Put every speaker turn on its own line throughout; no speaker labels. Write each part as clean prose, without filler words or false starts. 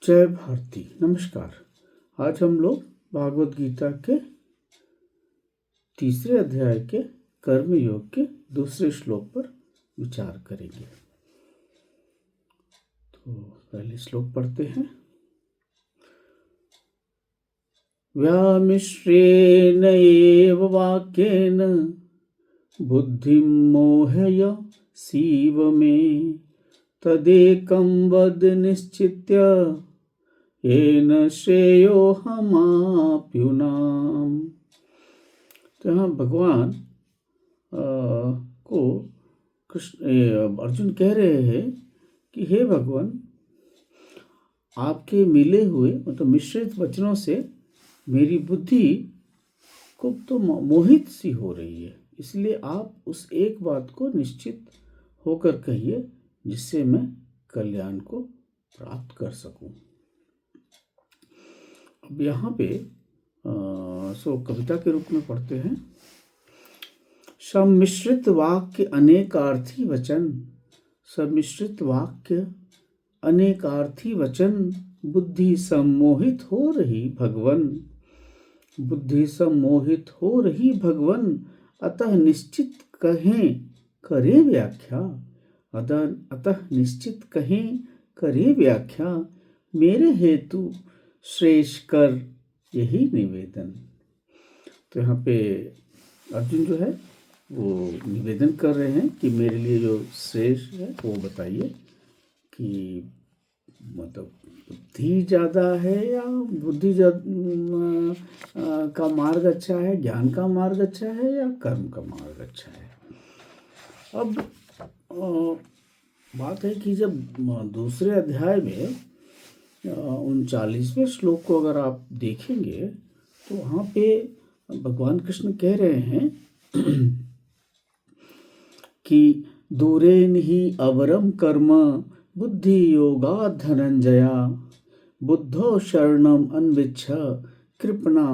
जय भारती। नमस्कार। आज हम लोग भागवत गीता के तीसरे अध्याय के कर्म योग के दूसरे श्लोक पर विचार करेंगे। तो पहले श्लोक पढ़ते हैं। व्यामिश्रेण एव वाक्येन बुद्धिं मोहय सीव मे तदेकं वद निश्चित्य येन श्रेयो हमाप्युनाम। तो यहाँ भगवान को अर्जुन कह रहे हैं कि हे भगवान, आपके मिले हुए मतलब मिश्रित वचनों से मेरी बुद्धि को तो मोहित सी हो रही है, इसलिए आप उस एक बात को निश्चित होकर कहिए जिससे मैं कल्याण को प्राप्त कर सकूं। अब यहाँ पे कविता के रूप में पढ़ते हैं। सम्मिश्रित वाक्य अनेकार्थी वचन, सम्मिश्रित वाक्य अनेकार्थी वचन, बुद्धि सम्मोहित हो रही भगवन, बुद्धि सम्मोहित हो रही भगवन, अतः निश्चित कहें करे व्याख्या, अतः निश्चित कहें करे व्याख्या, मेरे हेतु श्रेष्ठ कर यही निवेदन। तो यहाँ पे अर्जुन जो है वो निवेदन कर रहे हैं कि मेरे लिए जो श्रेष्ठ है वो बताइए कि मतलब बुद्धि ज़्यादा है या बुद्धि का मार्ग अच्छा है, ज्ञान का मार्ग अच्छा है या कर्म का मार्ग अच्छा है। अब बात है कि जब दूसरे अध्याय में 39वें श्लोक को अगर आप देखेंगे तो वहाँ पे भगवान कृष्ण कह रहे हैं कि दूरेन ही अवरम कर्म बुद्धि योगा धनंजया, बुद्धो शरणम अन्विच्छ कृपणा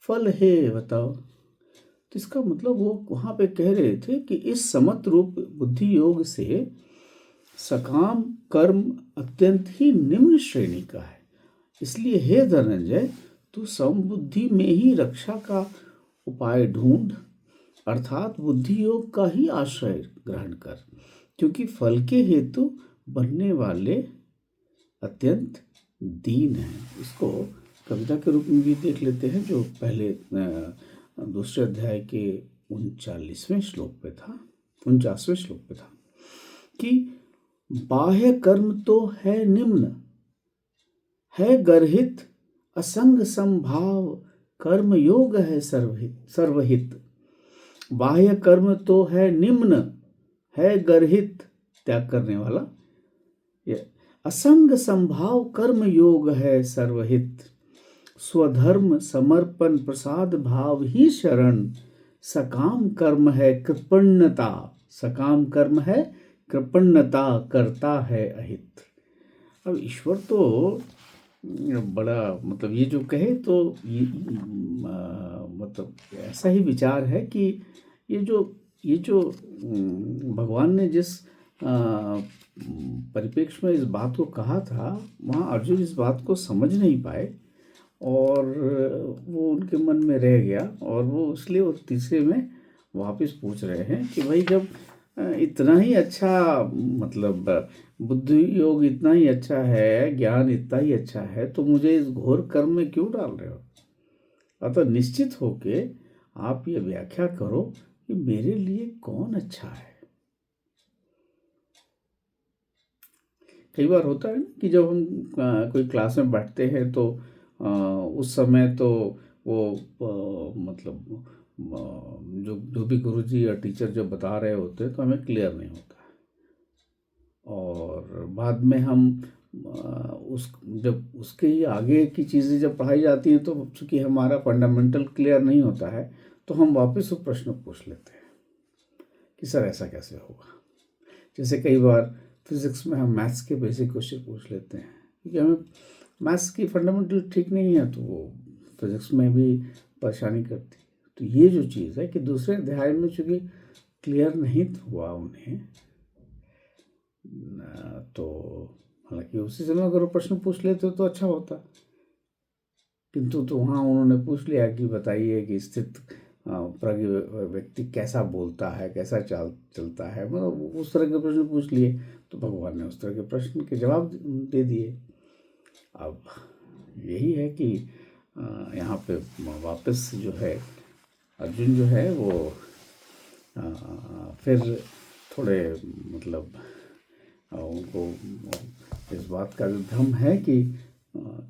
फल हे बताओ। तो इसका मतलब वो वहाँ पे कह रहे थे कि इस समत रूप बुद्धि योग से सकाम कर्म अत्यंत ही निम्न श्रेणी का है, इसलिए हे धनंजय तू समबुद्धि में ही रक्षा का उपाय ढूंढ, अर्थात बुद्धि योग का ही आश्रय ग्रहण कर, क्योंकि फल के हेतु बनने वाले अत्यंत दीन हैं। इसको कविता के रूप में भी देख लेते हैं जो पहले दूसरे अध्याय के 39वें श्लोक पे था, 49वें श्लोक पे था कि बाह्य कर्म तो है निम्न, है गर्हित असंग संभाव, कर्म योग है सर्वहित। बाह्य कर्म तो है निम्न, है गर्हित त्याग करने वाला, असंग संभाव कर्म योग है सर्वहित। स्वधर्म समर्पण प्रसाद भाव ही शरण, सकाम कर्म है कृपणता, सकाम कर्म है कृपणता, करता है अहित। अब ईश्वर तो बड़ा मतलब ये जो कहे तो ये मतलब ऐसा ही विचार है कि ये जो भगवान ने जिस परिप्रेक्ष्य में इस बात को कहा था वहाँ अर्जुन इस बात को समझ नहीं पाए और वो उनके मन में रह गया, और वो इसलिए वो तीसरे में वापस पूछ रहे हैं कि भाई जब इतना ही अच्छा मतलब बुद्धि योग इतना ही अच्छा है, ज्ञान इतना ही अच्छा है, तो मुझे इस घोर कर्म में क्यों डाल रहे हो। अतः निश्चित होके आप ये व्याख्या करो कि मेरे लिए कौन अच्छा है। कई बार होता है ना कि जब हम कोई क्लास में बैठते हैं तो उस समय तो वो मतलब जो भी गुरुजी या टीचर जब बता रहे होते हैं तो हमें क्लियर नहीं होता है, और बाद में हम जब उसके ही आगे की चीज़ें जब पढ़ाई जाती हैं तो चूँकि हमारा फंडामेंटल क्लियर नहीं होता है तो हम वापस वो प्रश्न पूछ लेते हैं कि सर ऐसा कैसे होगा। जैसे कई बार फिज़िक्स में हम मैथ्स के बेसिक क्वेश्चन पूछ लेते हैं क्योंकि हमें मैथ्स की फंडामेंटल ठीक नहीं है, तो वो फिज़िक्स में भी परेशानी करती है। तो ये जो चीज़ है कि दूसरे अध्याय में चूँकि क्लियर नहीं हुआ उन्हें, तो हालांकि उसी समय अगर वो प्रश्न पूछ लेते तो अच्छा होता, किंतु तो वहाँ उन्होंने पूछ लिया कि बताइए कि स्थित प्रज्ञ व्यक्ति कैसा बोलता है, कैसा चलता है, मतलब उस तरह के प्रश्न पूछ लिए। तो भगवान ने उस तरह के प्रश्न के जवाब दे दिए। अब यही है कि यहाँ पे वापस जो है अर्जुन जो है वो फिर थोड़े मतलब उनको इस बात का भी भ्रम है कि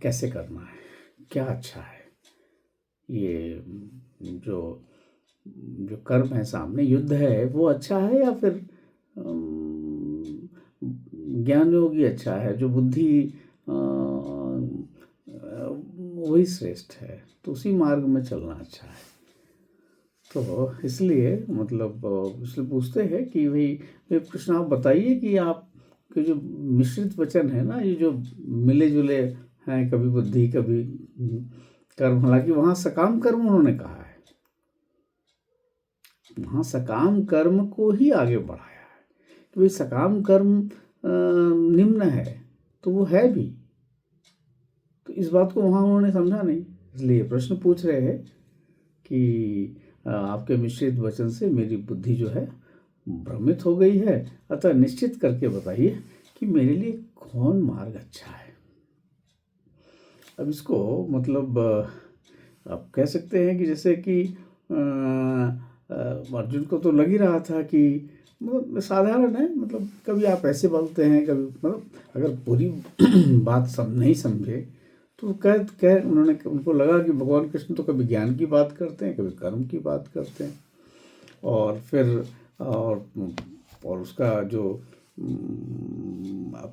कैसे करना है, क्या अच्छा है, ये जो जो कर्म है सामने, युद्ध है, वो अच्छा है या फिर ज्ञान योग ही अच्छा है, जो बुद्धि वही श्रेष्ठ है, तो उसी मार्ग में चलना अच्छा है। तो इसलिए मतलब इसलिए पूछते हैं कि भाई कृष्ण आप बताइए कि आपके जो मिश्रित वचन है ना, ये जो मिले जुले हैं, कभी बुद्धि कभी कर्म, हालांकि वहाँ सकाम कर्म उन्होंने कहा है, वहाँ सकाम कर्म को ही आगे बढ़ाया है कि भाई सकाम कर्म निम्न है तो वो है भी, तो इस बात को वहाँ उन्होंने समझा नहीं, इसलिए प्रश्न पूछ रहे हैं कि आपके मिश्रित वचन से मेरी बुद्धि जो है भ्रमित हो गई है, अतः निश्चित करके बताइए कि मेरे लिए कौन मार्ग अच्छा है। अब इसको मतलब आप कह सकते हैं कि जैसे कि अर्जुन को तो लग ही रहा था कि मतलब साधारण है, मतलब कभी आप ऐसे बोलते हैं, कभी मतलब अगर पूरी बात नहीं समझे तो कह उन्होंने उनको लगा कि भगवान कृष्ण तो कभी ज्ञान की बात करते हैं, कभी कर्म की बात करते हैं, और फिर और उसका जो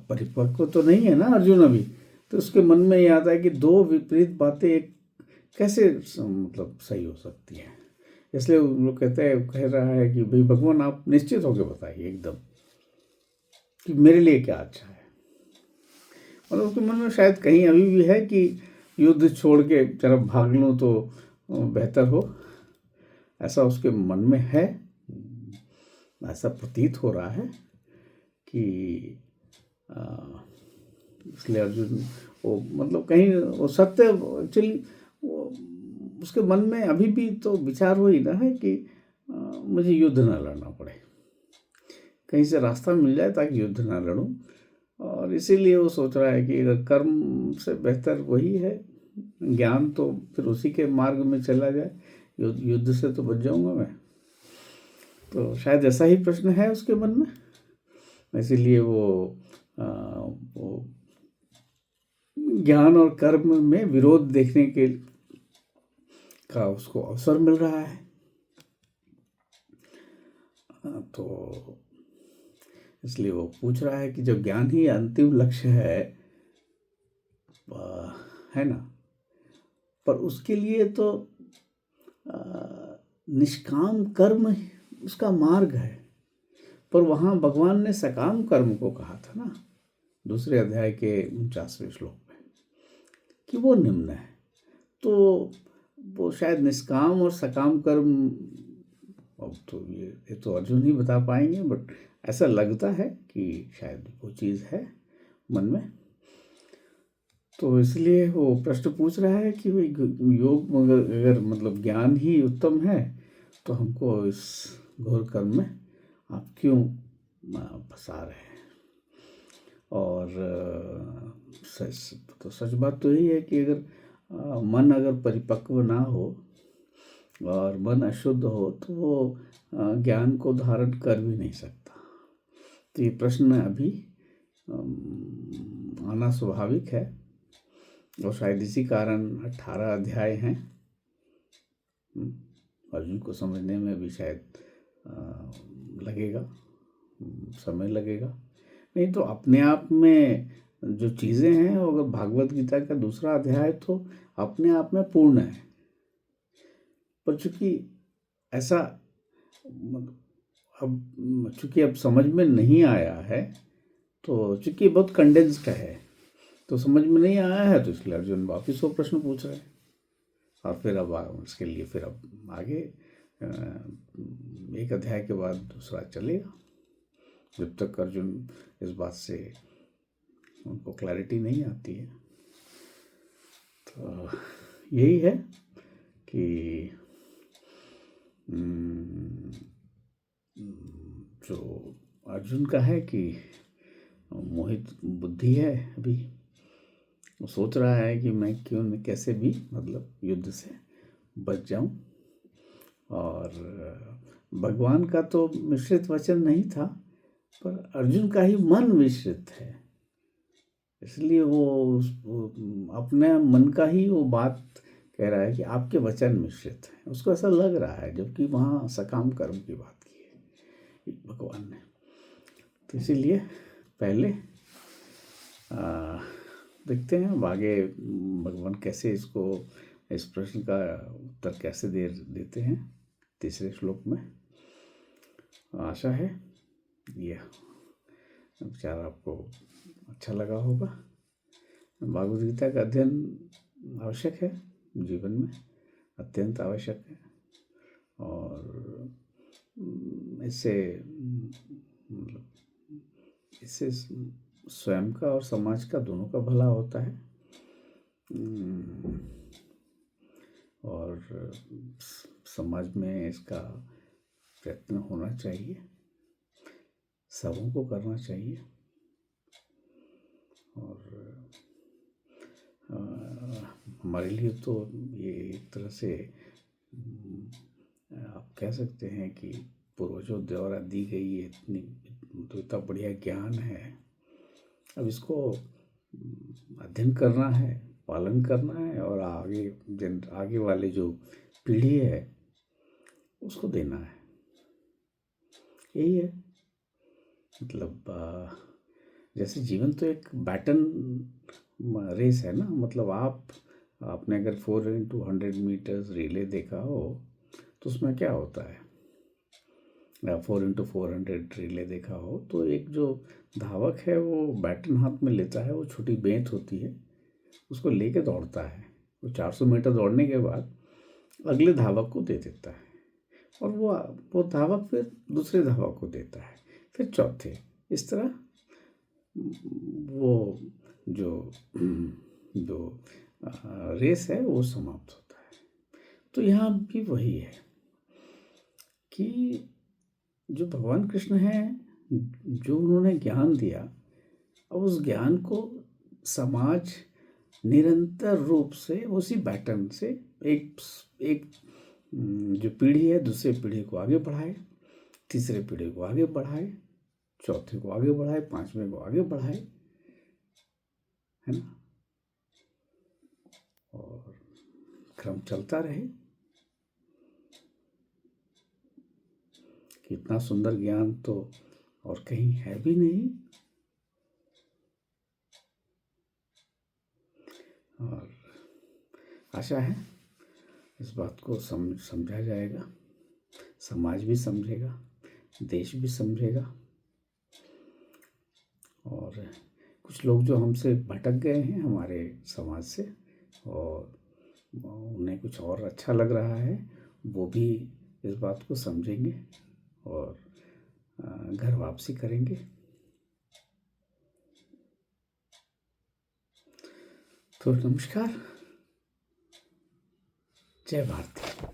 परिपक्व तो नहीं है ना अर्जुन अभी, तो उसके मन में ये आता है कि दो विपरीत बातें एक कैसे मतलब सही हो सकती हैं। इसलिए उन लोग कह रहा है कि भाई भगवान आप निश्चित होकर बताइए एकदम कि मेरे लिए क्या अच्छा है। मतलब उसके मन में शायद कहीं अभी भी है कि युद्ध छोड़ के तरफ भाग लूँ तो बेहतर हो, ऐसा उसके मन में है, ऐसा प्रतीत हो रहा है कि इसलिए अर्जुन वो मतलब कहीं वो सत्य एक्चुअली उसके मन में अभी भी तो विचार वही ना है कि मुझे युद्ध ना लड़ना पड़े, कहीं से रास्ता मिल जाए ताकि युद्ध ना लड़ूं, और इसीलिए वो सोच रहा है कि अगर कर्म से बेहतर वही है, ज्ञान तो फिर उसी के मार्ग में चला जाए, युद्ध से तो बच जाऊंगा मैं। तो शायद ऐसा ही प्रश्न है उसके मन में, इसीलिए वो ज्ञान और कर्म में विरोध देखने के का उसको अवसर मिल रहा है। तो इसलिए वो पूछ रहा है कि जब ज्ञान ही अंतिम लक्ष्य है ना, पर उसके लिए तो निष्काम कर्म उसका मार्ग है, पर वहाँ भगवान ने सकाम कर्म को कहा था ना दूसरे अध्याय के 49वें श्लोक में कि वो निम्न है, तो वो शायद निष्काम और सकाम कर्म, अब तो ये तो अर्जुन ही बता पाएंगे, बट ऐसा लगता है कि शायद वो चीज़ है मन में। तो इसलिए वो प्रश्न पूछ रहा है कि भाई योग अगर मतलब ज्ञान ही उत्तम है तो हमको इस घोर कर्म में आप क्यों फंसा रहे हैं। और तो सच बात तो यही है कि अगर मन अगर परिपक्व ना हो और मन अशुद्ध हो तो वो ज्ञान को धारण कर भी नहीं सकता। तो ये प्रश्न अभी आना स्वाभाविक है, और शायद इसी कारण 18 अध्याय हैं, अर्जुन को समझने में भी शायद लगेगा, समय लगेगा। नहीं तो अपने आप में जो चीज़ें हैं, अगर भागवत गीता का दूसरा अध्याय तो अपने आप में पूर्ण है, पर चूंकि ऐसा अब चूंकि अब समझ में नहीं आया है, तो चूंकि बहुत कंडेंस्ड है तो समझ में नहीं आया है, तो इसलिए अर्जुन वापिस वो प्रश्न पूछ रहे हैं, और फिर अब उसके लिए फिर अब आगे एक अध्याय के बाद दूसरा चलेगा, जब तक अर्जुन इस बात से उनको क्लैरिटी नहीं आती है। तो यही है कि जो अर्जुन का है कि मोहित बुद्धि है अभी, वो सोच रहा है कि मैं क्यों न कैसे भी मतलब युद्ध से बच जाऊं। और भगवान का तो मिश्रित वचन नहीं था, पर अर्जुन का ही मन मिश्रित है, इसलिए वो अपने मन का ही वो बात कह रहा है कि आपके वचन मिश्रित हैं। उसको ऐसा लग रहा है, जबकि वहाँ सकाम कर्म की बात की है भगवान ने। तो इसीलिए पहले देखते हैं अब आगे भगवान कैसे इसको, इस प्रश्न का उत्तर कैसे देते हैं तीसरे श्लोक में। आशा है ये विचार आपको अच्छा लगा होगा। भगवद गीता का अध्ययन आवश्यक है, जीवन में अत्यंत आवश्यक है, और इससे स्वयं का और समाज का दोनों का भला होता है। और समाज में इसका प्रयत्न होना चाहिए, सबों को करना चाहिए। और हमारे लिए तो ये एक तरह से आप कह सकते हैं कि पूर्वजों द्वारा दी गई ये इतना बढ़िया ज्ञान है। अब इसको अध्ययन करना है, पालन करना है, और आगे वाले जो पीढ़ी है उसको देना है। यही है मतलब जैसे जीवन तो एक बैटन रेस है ना। मतलब आपने अगर 4x100 मीटर्स रिले देखा हो तो उसमें क्या होता है, 4x400 रिले देखा हो तो एक जो धावक है वो बैटन हाथ में लेता है, वो छोटी बेंत होती है, उसको लेके दौड़ता है। वो 400 मीटर दौड़ने के बाद अगले धावक को दे देता है, और वो धावक फिर दूसरे धावक को देता है, फिर चौथे। इस तरह वो जो रेस है वो समाप्त होता है। तो यहाँ भी वही है कि जो भगवान कृष्ण हैं, जो उन्होंने ज्ञान दिया, अब उस ज्ञान को समाज निरंतर रूप से उसी पैटर्न से एक जो पीढ़ी है दूसरे पीढ़ी को आगे बढ़ाए, तीसरे पीढ़ी को आगे बढ़ाए, चौथे को आगे बढ़ाए, पांचवें को आगे बढ़ाए, है ना। और क्रम चलता रहे। कितना सुंदर ज्ञान तो और कहीं है भी नहीं। और आशा है इस बात को समझा जाएगा, समाज भी समझेगा, देश भी समझेगा। और कुछ लोग जो हमसे भटक गए हैं हमारे समाज से, और उन्हें कुछ और अच्छा लग रहा है, वो भी इस बात को समझेंगे और घर वापसी करेंगे। तो नमस्कार, जय भारती।